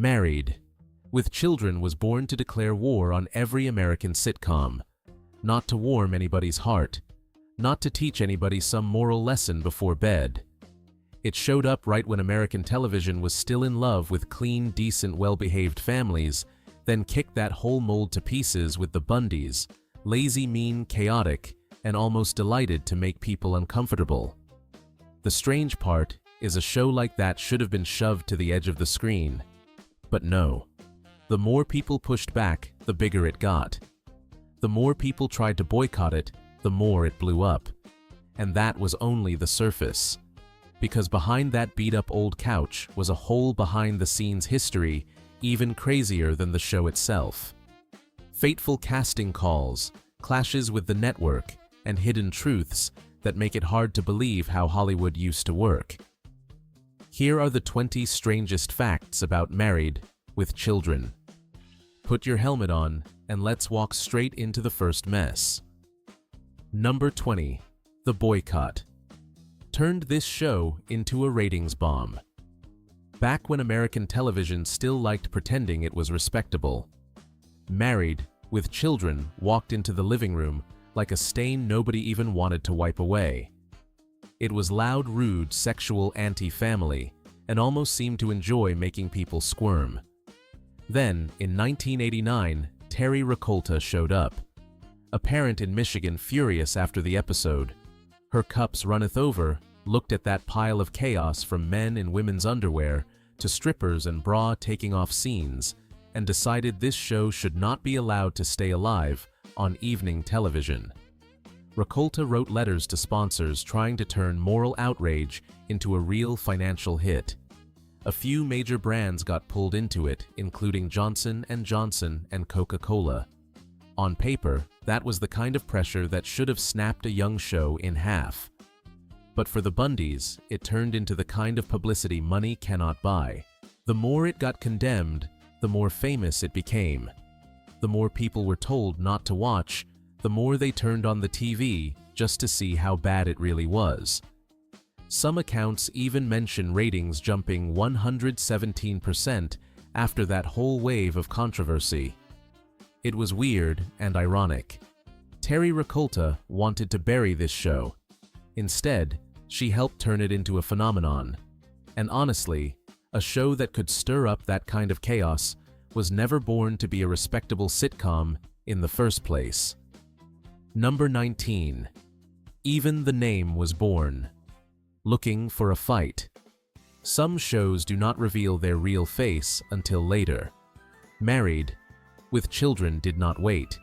Married with Children was born to declare war on every American sitcom, not to warm anybody's heart, not to teach anybody some moral lesson before bed. It showed up right when American television was still in love with clean, decent, well-behaved families, then kicked that whole mold to pieces with the Bundys, lazy, mean, chaotic, and almost delighted to make people uncomfortable. The strange part is a show like that should have been shoved to the edge of the screen. But no. The more people pushed back, the bigger it got. The more people tried to boycott it, the more it blew up. And that was only the surface. Because behind that beat-up old couch was a whole behind-the-scenes history even crazier than the show itself. Fateful casting calls, clashes with the network, and hidden truths that make it hard to believe how Hollywood used to work. Here are the 20 strangest facts about Married with Children. Put your helmet on and let's walk straight into the first mess. Number 20. The Boycott turned this show into a ratings bomb. Back when American television still liked pretending it was respectable, Married with Children walked into the living room like a stain nobody even wanted to wipe away. It was loud, rude, sexual, anti-family, and almost seemed to enjoy making people squirm. Then, in 1989, Terry Rakolta showed up. A parent in Michigan furious after the episode. Her cups runneth over, looked at that pile of chaos from men in women's underwear to strippers and bra taking off scenes, and decided this show should not be allowed to stay alive on evening television. Rakolta wrote letters to sponsors trying to turn moral outrage into a real financial hit. A few major brands got pulled into it, including Johnson & Johnson and Coca-Cola. On paper, that was the kind of pressure that should have snapped a young show in half. But for the Bundys, it turned into the kind of publicity money cannot buy. The more it got condemned, the more famous it became. The more people were told not to watch, the more they turned on the TV just to see how bad it really was. Some accounts even mention ratings jumping 117% after that whole wave of controversy. It was weird and ironic. Terry Rakolta wanted to bury this show. Instead, she helped turn it into a phenomenon. And honestly, a show that could stir up that kind of chaos was never born to be a respectable sitcom in the first place. Number 19. Even the Name was born. Looking for a fight. Some shows do not reveal their real face until later. Married with Children did not wait.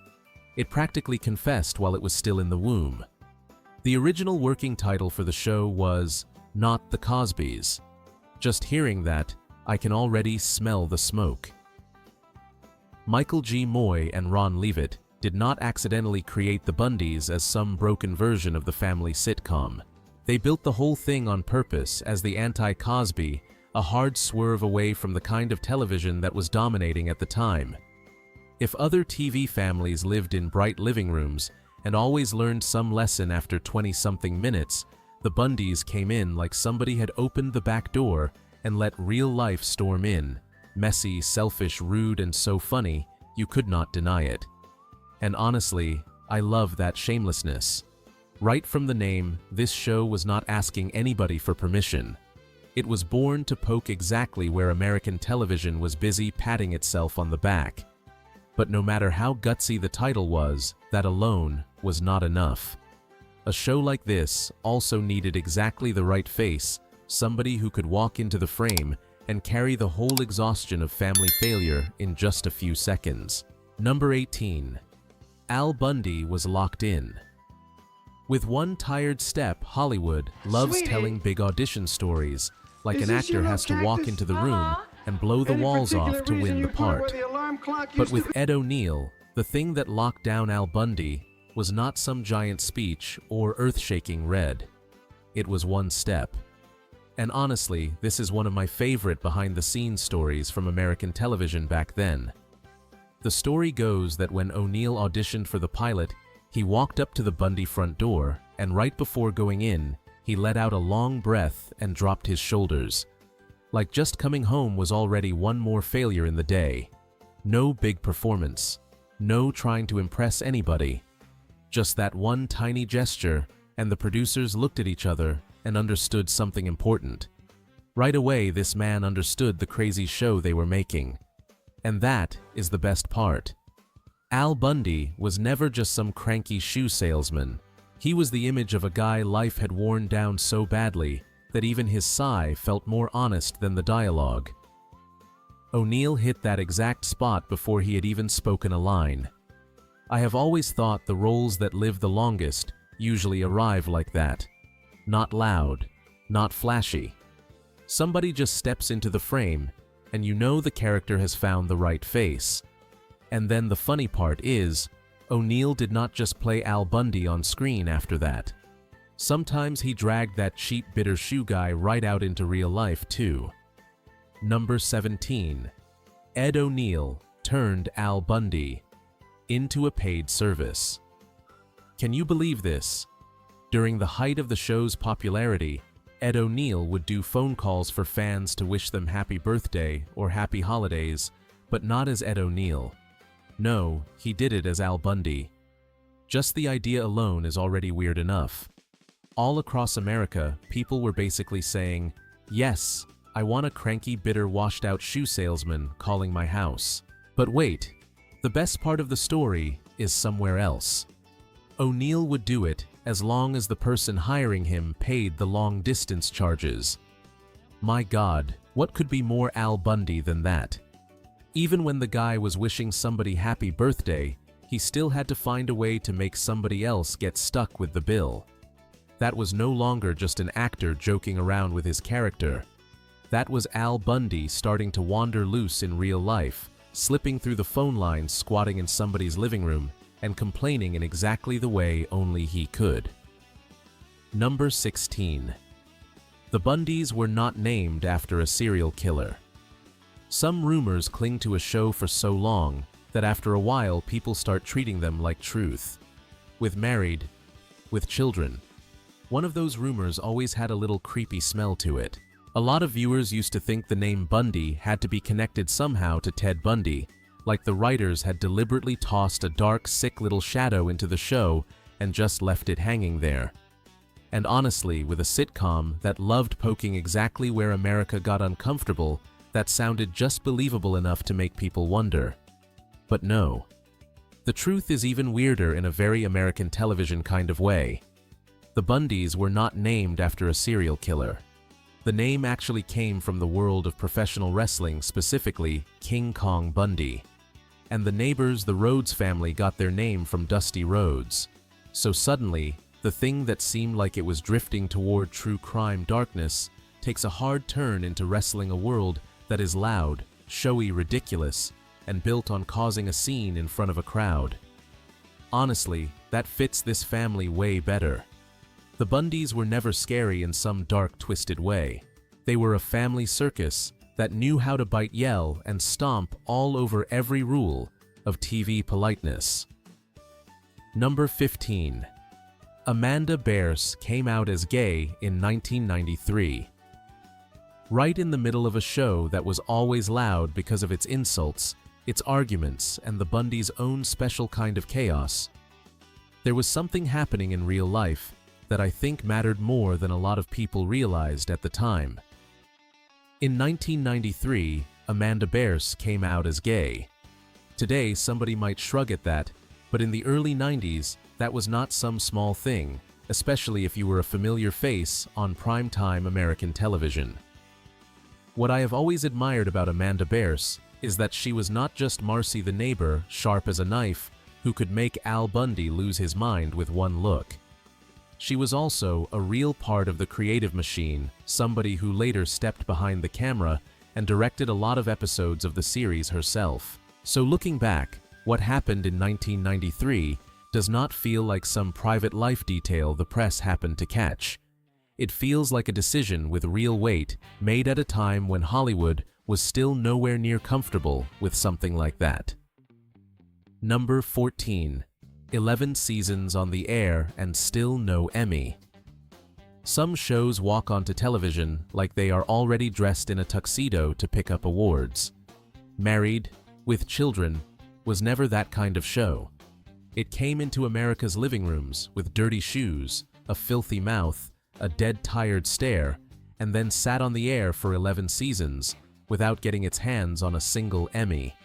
It practically confessed while it was still in the womb. The original working title for the show was Not the Cosbys. Just hearing that, I can already smell the smoke. Michael G. Moy and Ron Leavitt did not accidentally create the Bundys as some broken version of the family sitcom. They built the whole thing on purpose as the anti-Cosby, a hard swerve away from the kind of television that was dominating at the time. If other TV families lived in bright living rooms and always learned some lesson after 20-something minutes, the Bundys came in like somebody had opened the back door and let real life storm in. Messy, selfish, rude, and so funny, you could not deny it. And honestly, I love that shamelessness. Right from the name, this show was not asking anybody for permission. It was born to poke exactly where American television was busy patting itself on the back. But no matter how gutsy the title was, that alone was not enough. A show like this also needed exactly the right face, somebody who could walk into the frame and carry the whole exhaustion of family failure in just a few seconds. Number 18. Al Bundy was locked in. With one tired step, Hollywood loves telling big audition stories, like an actor has to walk into the room and blow the walls off to win the part. But with Ed O'Neill, the thing that locked down Al Bundy was not some giant speech or earth-shaking read. It was one step. And honestly, this is one of my favorite behind-the-scenes stories from American television back then. The story goes that when O'Neill auditioned for the pilot, he walked up to the Bundy front door, and right before going in, he let out a long breath and dropped his shoulders. Like just coming home was already one more failure in the day. No big performance. No trying to impress anybody. Just that one tiny gesture, and the producers looked at each other and understood something important. Right away, this man understood the crazy show they were making. And that is the best part. Al Bundy was never just some cranky shoe salesman. He was the image of a guy life had worn down so badly that even his sigh felt more honest than the dialogue. O'Neill hit that exact spot before he had even spoken a line. I have always thought the roles that live the longest usually arrive like that. Not loud, not flashy. Somebody just steps into the frame, and you know the character has found the right face. And then the funny part is, O'Neill did not just play Al Bundy on screen after that. Sometimes he dragged that cheap bitter shoe guy right out into real life too. Number 17. Ed O'Neill turned Al Bundy into a paid service. Can you believe this? During the height of the show's popularity, Ed O'Neill would do phone calls for fans to wish them happy birthday or happy holidays, but not as Ed O'Neill. No, he did it as Al Bundy. Just the idea alone is already weird enough. All across America, people were basically saying, "Yes, I want a cranky, bitter, washed-out shoe salesman calling my house." But wait, the best part of the story is somewhere else. O'Neill would do it as long as the person hiring him paid the long-distance charges. My God, what could be more Al Bundy than that? Even when the guy was wishing somebody happy birthday, he still had to find a way to make somebody else get stuck with the bill. That was no longer just an actor joking around with his character. That was Al Bundy starting to wander loose in real life, slipping through the phone lines, squatting in somebody's living room, and complaining in exactly the way only he could. Number 16. The Bundys were not named after a serial killer. Some rumors cling to a show for so long that after a while people start treating them like truth. With married, with children. One of those rumors always had a little creepy smell to it. A lot of viewers used to think the name Bundy had to be connected somehow to Ted Bundy, like the writers had deliberately tossed a dark, sick little shadow into the show and just left it hanging there. And honestly, with a sitcom that loved poking exactly where America got uncomfortable, that sounded just believable enough to make people wonder. But no. The truth is even weirder in a very American television kind of way. The Bundys were not named after a serial killer. The name actually came from the world of professional wrestling, specifically King Kong Bundy. And the neighbors, the Rhodes family, got their name from Dusty Rhodes. So suddenly, the thing that seemed like it was drifting toward true crime darkness takes a hard turn into wrestling a world that is loud, showy, ridiculous, and built on causing a scene in front of a crowd. Honestly, that fits this family way better. The Bundys were never scary in some dark, twisted way. They were a family circus that knew how to bite, yell, and stomp all over every rule of TV politeness. Number 15. Amanda Bearse came out as gay in 1993. Right in the middle of a show that was always loud because of its insults, its arguments, and the Bundys' own special kind of chaos. There was something happening in real life that I think mattered more than a lot of people realized at the time. In 1993, Amanda Bearse came out as gay. Today, somebody might shrug at that, but in the early 90s, that was not some small thing, especially if you were a familiar face on primetime American television. What I have always admired about Amanda Bearse is that she was not just Marcy the neighbor, sharp as a knife, who could make Al Bundy lose his mind with one look. She was also a real part of the creative machine, somebody who later stepped behind the camera and directed a lot of episodes of the series herself. So looking back, what happened in 1993 does not feel like some private life detail the press happened to catch. It feels like a decision with real weight, made at a time when Hollywood was still nowhere near comfortable with something like that. Number 14. 11 seasons on the air and still no Emmy. Some shows walk onto television like they are already dressed in a tuxedo to pick up awards. Married, with Children was never that kind of show. It came into America's living rooms with dirty shoes, a filthy mouth, a dead tired stare, and then sat on the air for 11 seasons without getting its hands on a single Emmy.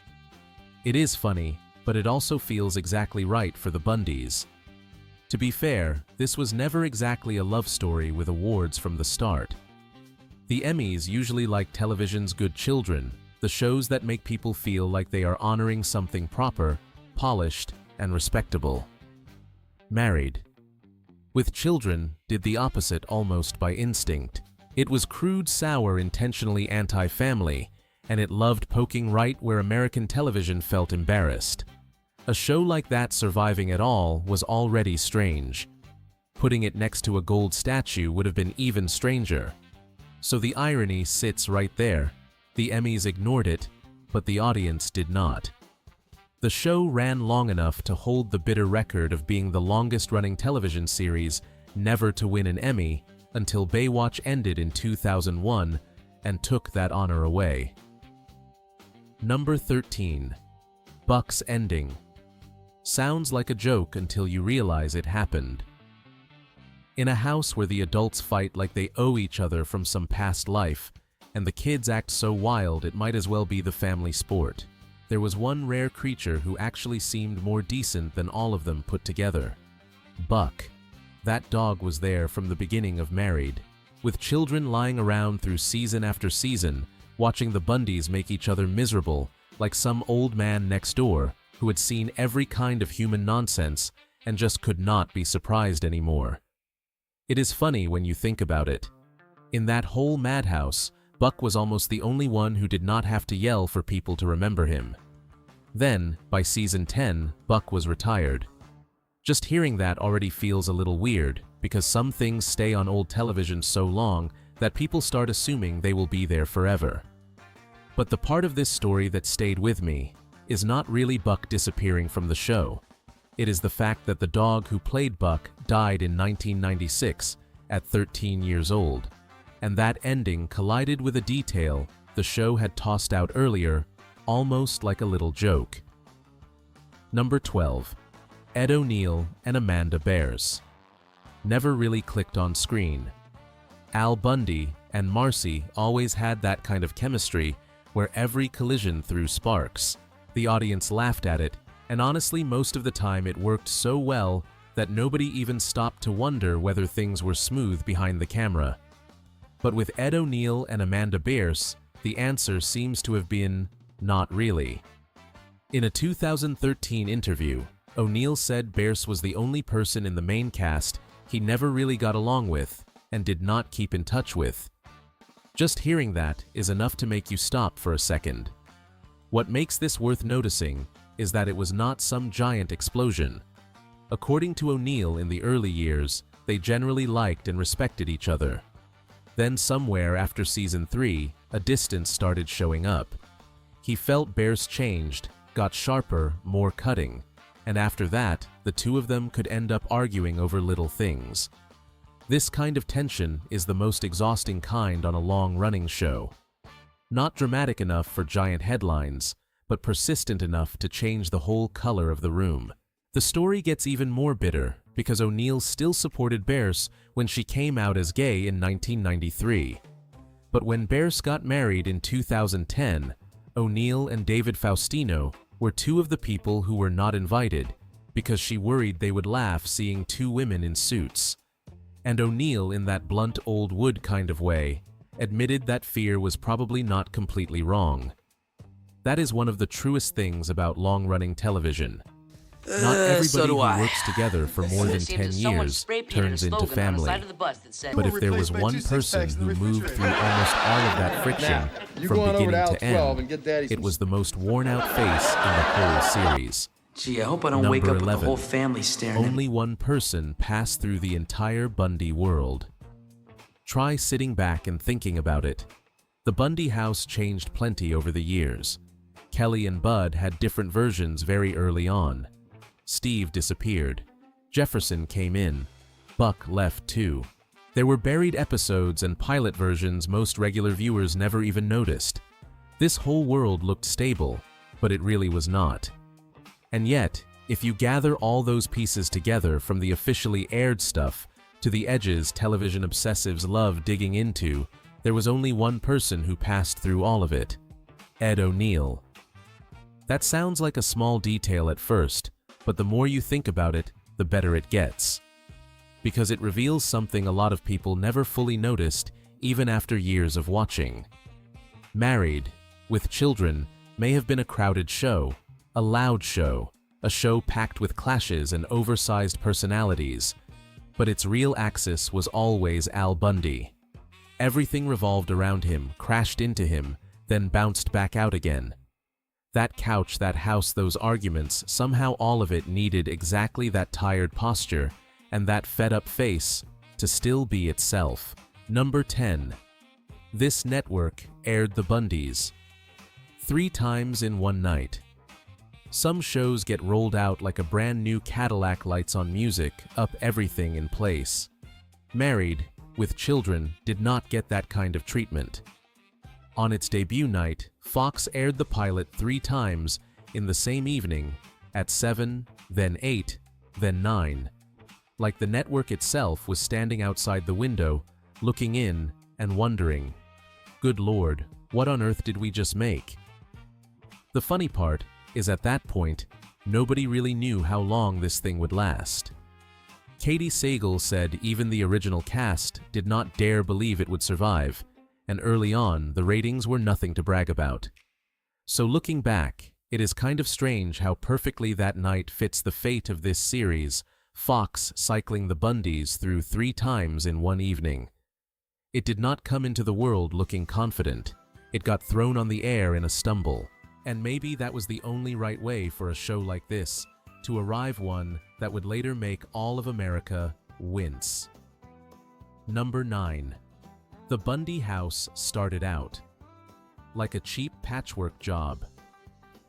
It is funny, but it also feels exactly right for the Bundys. To be fair, this was never exactly a love story with awards from the start. The Emmys usually like television's good children, the shows that make people feel like they are honoring something proper, polished, and respectable. Married. With Children did the opposite almost by instinct. It was crude, sour, intentionally anti-family, and it loved poking right where American television felt embarrassed. A show like that surviving at all was already strange. Putting it next to a gold statue would have been even stranger. So the irony sits right there. The Emmys ignored it, but the audience did not. The show ran long enough to hold the bitter record of being the longest-running television series never to win an Emmy until Baywatch ended in 2001 and took that honor away. Number 13. Buck's ending. Sounds like a joke until you realize it happened. In a house where the adults fight like they owe each other from some past life, and the kids act so wild it might as well be the family sport, there was one rare creature who actually seemed more decent than all of them put together. Buck. That dog was there from the beginning of Married, with Children lying around through season after season, watching the Bundys make each other miserable like some old man next door who had seen every kind of human nonsense and just could not be surprised anymore. It is funny when you think about it. In that whole madhouse, Buck was almost the only one who did not have to yell for people to remember him. Then, by season 10, Buck was retired. Just hearing that already feels a little weird, because some things stay on old television so long that people start assuming they will be there forever. But the part of this story that stayed with me is not really Buck disappearing from the show. It is the fact that the dog who played Buck died in 1996 at 13 years old, and that ending collided with a detail the show had tossed out earlier, almost like a little joke. Number 12. Ed O'Neill and Amanda Bearse. Never really clicked on screen. Al Bundy and Marcy always had that kind of chemistry where every collision threw sparks. The audience laughed at it, and honestly most of the time it worked so well that nobody even stopped to wonder whether things were smooth behind the camera. But with Ed O'Neill and Amanda Bearse, the answer seems to have been, not really. In a 2013 interview, O'Neill said Bearse was the only person in the main cast he never really got along with and did not keep in touch with. Just hearing that is enough to make you stop for a second. What makes this worth noticing is that it was not some giant explosion. According to O'Neill, in the early years, they generally liked and respected each other. Then somewhere after season 3, a distance started showing up. He felt Bearse changed, got sharper, more cutting, and after that, the two of them could end up arguing over little things. This kind of tension is the most exhausting kind on a long-running show. Not dramatic enough for giant headlines, but persistent enough to change the whole color of the room. The story gets even more bitter because O'Neill still supported Bearse when she came out as gay in 1993. But when Bearse got married in 2010, O'Neill and David Faustino were two of the people who were not invited because she worried they would laugh seeing two women in suits. And O'Neill, in that blunt old wood kind of way, admitted that fear was probably not completely wrong. That is one of the truest things about long-running television. Not everybody who works together for more than 10 years turns into family. But if there was one person who moved through almost all of that friction from beginning to end, it was the most worn-out face in the whole series. Gee, I hope I don't wake up with the whole family staring at me. Only one person passed through the entire Bundy world. Try sitting back and thinking about it. The Bundy house changed plenty over the years. Kelly and Bud had different versions very early on. Steve disappeared. Jefferson came in. Buck left too. There were buried episodes and pilot versions most regular viewers never even noticed. This whole world looked stable, but it really was not. And yet, if you gather all those pieces together, from the officially aired stuff to the edges television obsessives love digging into, there was only one person who passed through all of it: Ed O'Neill. That sounds like a small detail at first, but the more you think about it, the better it gets. Because it reveals something a lot of people never fully noticed even after years of watching. Married, with Children may have been a crowded show, a loud show, a show packed with clashes and oversized personalities, but its real axis was always Al Bundy. Everything revolved around him, crashed into him, then bounced back out again. That couch, that house, those arguments, somehow all of it needed exactly that tired posture and that fed-up face to still be itself. Number 10. This network aired the Bundys 3 times in one night. Some shows get rolled out like a brand new Cadillac, lights on music, up everything in place. Married, with Children did not get that kind of treatment. On its debut night, Fox aired the pilot 3 times in the same evening, at 7, then 8, then 9. Like the network itself was standing outside the window, looking in and wondering, "Good Lord, what on earth did we just make?" The funny part is, at that point, nobody really knew how long this thing would last. Katey Sagal said even the original cast did not dare believe it would survive, and early on, the ratings were nothing to brag about. So looking back, it is kind of strange how perfectly that night fits the fate of this series, Fox cycling the Bundys through 3 times in one evening. It did not come into the world looking confident. It got thrown on the air in a stumble. And maybe that was the only right way for a show like this to arrive, one that would later make all of America wince. Number 9. The Bundy house started out like a cheap patchwork job.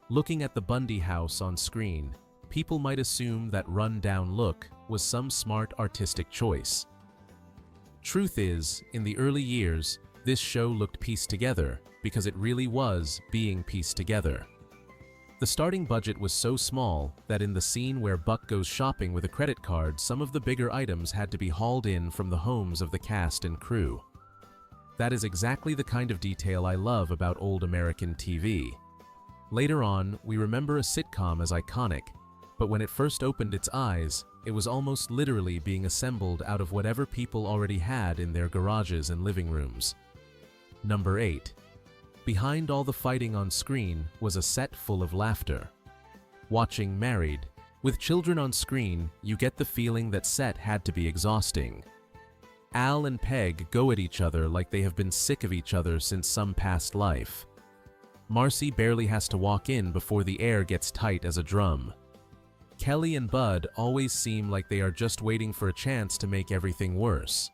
Looking at the Bundy house on screen, people might assume that run-down look was some smart artistic choice. Truth is, in the early years, this show looked pieced together because it really was being pieced together. The starting budget was so small that in the scene where Buck goes shopping with a credit card, some of the bigger items had to be hauled in from the homes of the cast and crew. That is exactly the kind of detail I love about old American TV. Later on, we remember a sitcom as iconic, but when it first opened its eyes, it was almost literally being assembled out of whatever people already had in their garages and living rooms. Number 8. Behind all the fighting on screen was a set full of laughter. Watching Married, with Children on screen, you get the feeling that set had to be exhausting. Al and Peg go at each other like they have been sick of each other since some past life. Marcy barely has to walk in before the air gets tight as a drum. Kelly and Bud always seem like they are just waiting for a chance to make everything worse.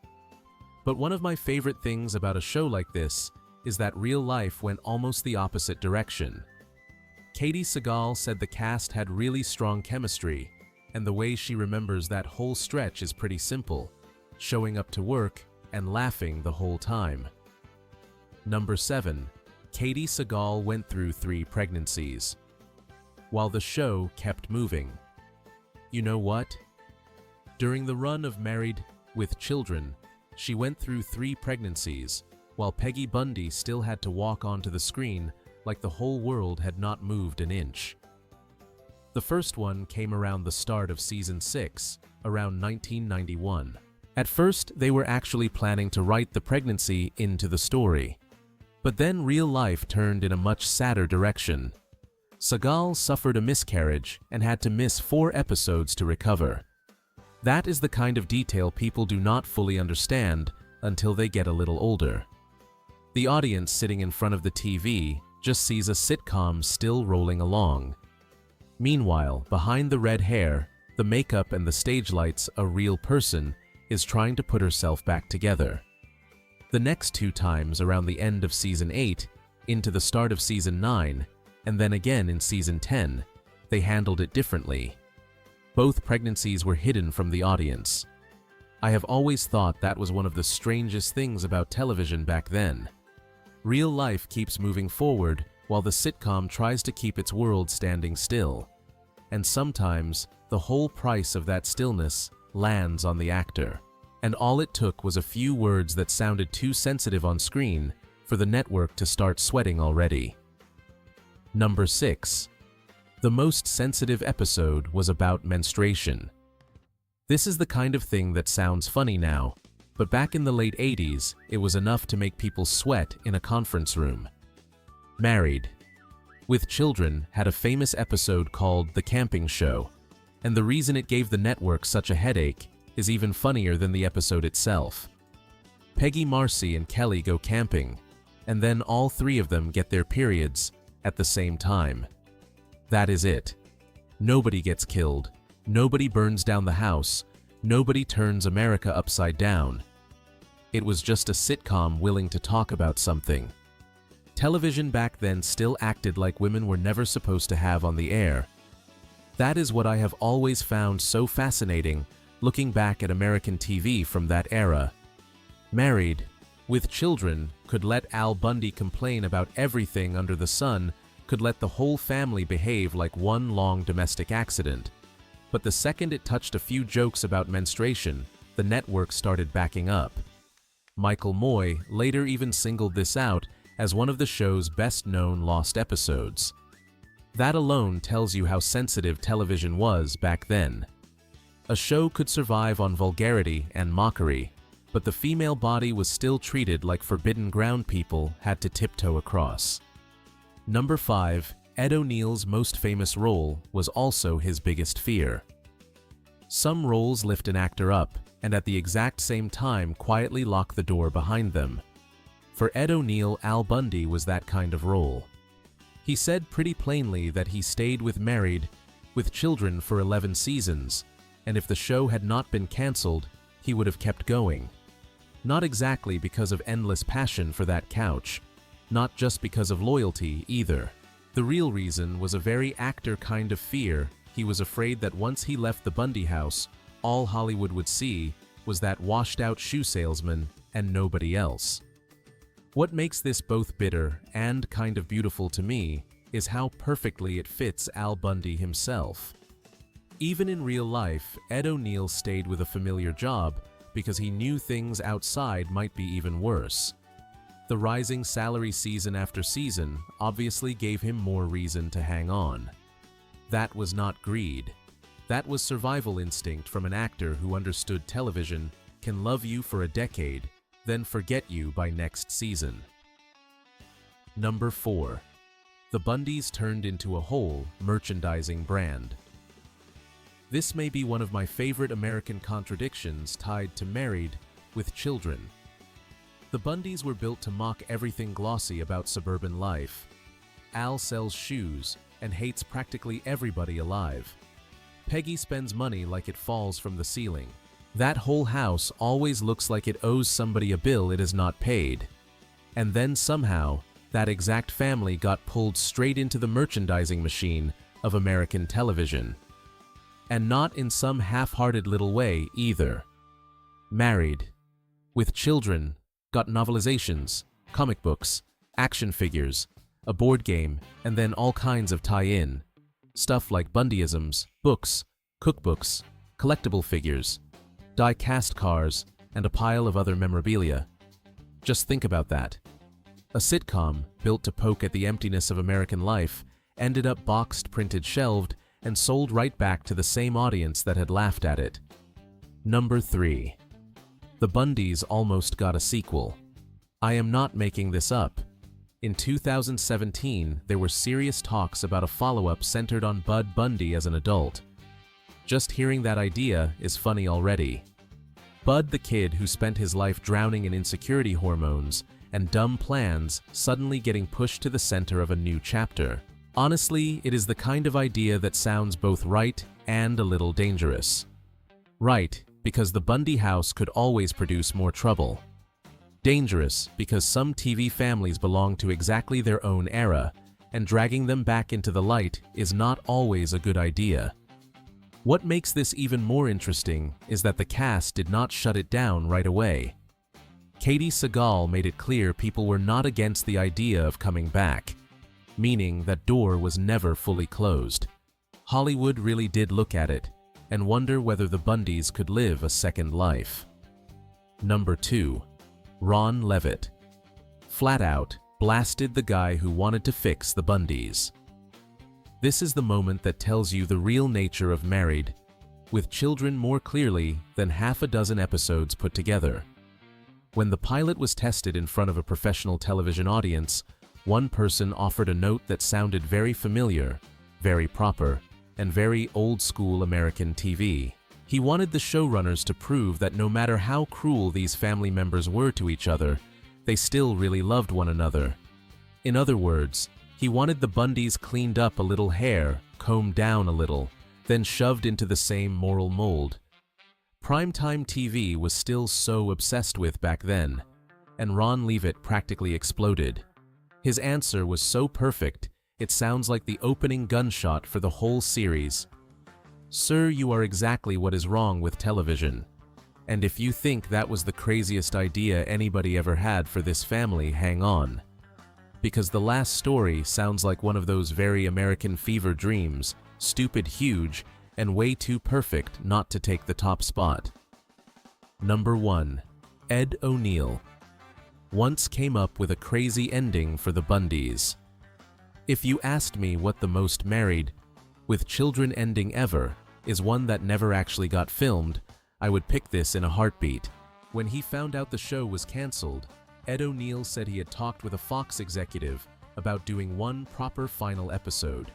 But one of my favorite things about a show like this is that real life went almost the opposite direction. Katey Sagal said the cast had really strong chemistry, and the way she remembers that whole stretch is pretty simple: showing up to work and laughing the whole time. Number 7. Katey Sagal went through 3 pregnancies while the show kept moving. You know what? During the run of Married with Children, she went through 3 pregnancies, while Peggy Bundy still had to walk onto the screen like the whole world had not moved an inch. The first one came around the start of season 6, around 1991. At first, they were actually planning to write the pregnancy into the story. But then real life turned in a much sadder direction. Sagal suffered a miscarriage and had to miss 4 episodes to recover. That is the kind of detail people do not fully understand until they get a little older. The audience sitting in front of the TV just sees a sitcom still rolling along. Meanwhile, behind the red hair, the makeup and the stage lights, a real person is trying to put herself back together. The next 2 times, around the end of season 8, into the start of season 9, and then again in season 10, they handled it differently. Both pregnancies were hidden from the audience. I have always thought that was one of the strangest things about television back then. Real life keeps moving forward while the sitcom tries to keep its world standing still. And sometimes, the whole price of that stillness lands on the actor. And all it took was a few words that sounded too sensitive on screen for the network to start sweating already. Number 6. The most sensitive episode was about menstruation. This is the kind of thing that sounds funny now, but back in the late 80s, it was enough to make people sweat in a conference room. Married with Children had a famous episode called The Camping Show, and the reason it gave the network such a headache is even funnier than the episode itself. Peggy, Marcy, and Kelly go camping, and then all three of them get their periods at the same time. That is it. Nobody gets killed, nobody burns down the house, nobody turns America upside down. It was just a sitcom willing to talk about something. Television back then still acted like women were never supposed to have on the air. That is what I have always found so fascinating looking back at American TV from that era. Married with Children could let Al Bundy complain about everything under the sun, could let the whole family behave like one long domestic accident. But the second it touched a few jokes about menstruation, the network started backing up. Michael Moy later even singled this out as one of the show's best-known lost episodes. That alone tells you how sensitive television was back then. A show could survive on vulgarity and mockery, but the female body was still treated like forbidden ground people had to tiptoe across. Number 5. Ed O'Neill's most famous role was also his biggest fear. Some roles lift an actor up, and at the exact same time quietly lock the door behind them. For Ed O'Neill, Al Bundy was that kind of role. He said pretty plainly that he stayed with Married with Children for 11 seasons, and if the show had not been cancelled, he would have kept going. Not exactly because of endless passion for that couch, not just because of loyalty either. The real reason was a very actor kind of fear. He was afraid that once he left the Bundy house, all Hollywood would see was that washed-out shoe salesman and nobody else. What makes this both bitter and kind of beautiful to me is how perfectly it fits Al Bundy himself. Even in real life, Ed O'Neill stayed with a familiar job because he knew things outside might be even worse. The rising salary season after season obviously gave him more reason to hang on. That was not greed. That was survival instinct from an actor who understood television can love you for a decade, then forget you by next season. Number 4. The Bundys turned into a whole merchandising brand. This may be one of my favorite American contradictions tied to Married with Children. The Bundys were built to mock everything glossy about suburban life. Al sells shoes and hates practically everybody alive. Peggy spends money like it falls from the ceiling. That whole house always looks like it owes somebody a bill it has not paid. And then somehow, that exact family got pulled straight into the merchandising machine of American television. And not in some half-hearted little way either. Married with Children got novelizations, comic books, action figures, a board game, and then all kinds of tie-in. Stuff like Bundyisms, books, cookbooks, collectible figures, die-cast cars, and a pile of other memorabilia. Just think about that. A sitcom, built to poke at the emptiness of American life, ended up boxed, printed, shelved, and sold right back to the same audience that had laughed at it. Number 3. The Bundys almost got a sequel. I am not making this up. In 2017, there were serious talks about a follow-up centered on Bud Bundy as an adult. Just hearing that idea is funny already. Bud, the kid who spent his life drowning in insecurity hormones and dumb plans, suddenly getting pushed to the center of a new chapter. Honestly, it is the kind of idea that sounds both right and a little dangerous. Right, because the Bundy house could always produce more trouble. Dangerous, because some TV families belong to exactly their own era, and dragging them back into the light is not always a good idea. What makes this even more interesting is that the cast did not shut it down right away. Katey Sagal made it clear people were not against the idea of coming back, meaning that door was never fully closed. Hollywood really did look at it and wonder whether the Bundys could live a second life. Number 2. Ron Levitt. Flat out blasted the guy who wanted to fix the Bundys. This is the moment that tells you the real nature of Married, with Children more clearly than half a dozen episodes put together. When the pilot was tested in front of a professional television audience, one person offered a note that sounded very familiar, very proper, and very old-school American TV. He wanted the showrunners to prove that no matter how cruel these family members were to each other, they still really loved one another. In other words, he wanted the Bundys cleaned up a little hair, combed down a little, then shoved into the same moral mold. Primetime TV was still so obsessed with back then, and Ron Levitt practically exploded. His answer was so perfect, it sounds like the opening gunshot for the whole series. Sir, you are exactly what is wrong with television. And if you think that was the craziest idea anybody ever had for this family, hang on. Because the last story sounds like one of those very American fever dreams, stupid huge, and way too perfect not to take the top spot. Number 1. Ed O'Neill. Once came up with a crazy ending for the Bundys. If you asked me what the most Married, with Children ending ever, is one that never actually got filmed, I would pick this in a heartbeat. When he found out the show was cancelled, Ed O'Neill said he had talked with a Fox executive about doing one proper final episode.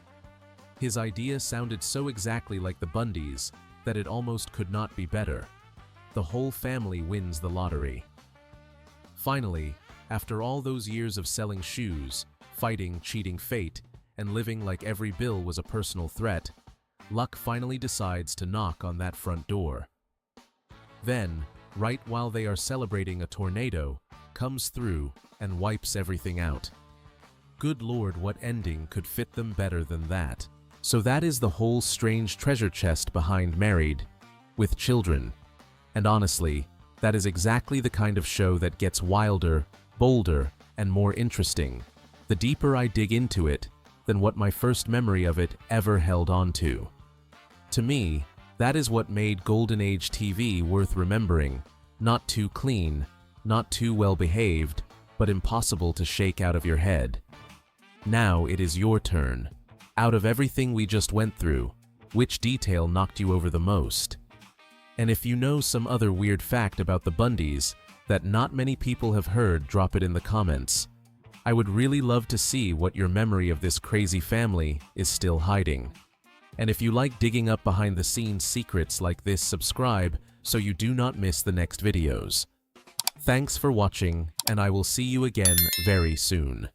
His idea sounded so exactly like the Bundys that it almost could not be better. The whole family wins the lottery. Finally, after all those years of selling shoes, fighting cheating fate, and living like every bill was a personal threat, luck finally decides to knock on that front door. Then, right while they are celebrating, a tornado comes through and wipes everything out. Good Lord, what ending could fit them better than that? So that is the whole strange treasure chest behind Married, with Children. And honestly, that is exactly the kind of show that gets wilder, bolder, and more interesting, the deeper I dig into it, than what my first memory of it ever held on to. To me, that is what made Golden Age TV worth remembering. Not too clean, not too well behaved, but impossible to shake out of your head. Now it is your turn. Out of everything we just went through, which detail knocked you over the most? And if you know some other weird fact about the Bundys that not many people have heard, drop it in the comments. I would really love to see what your memory of this crazy family is still hiding. And if you like digging up behind the scenes secrets like this, subscribe so you do not miss the next videos. Thanks for watching, and I will see you again very soon.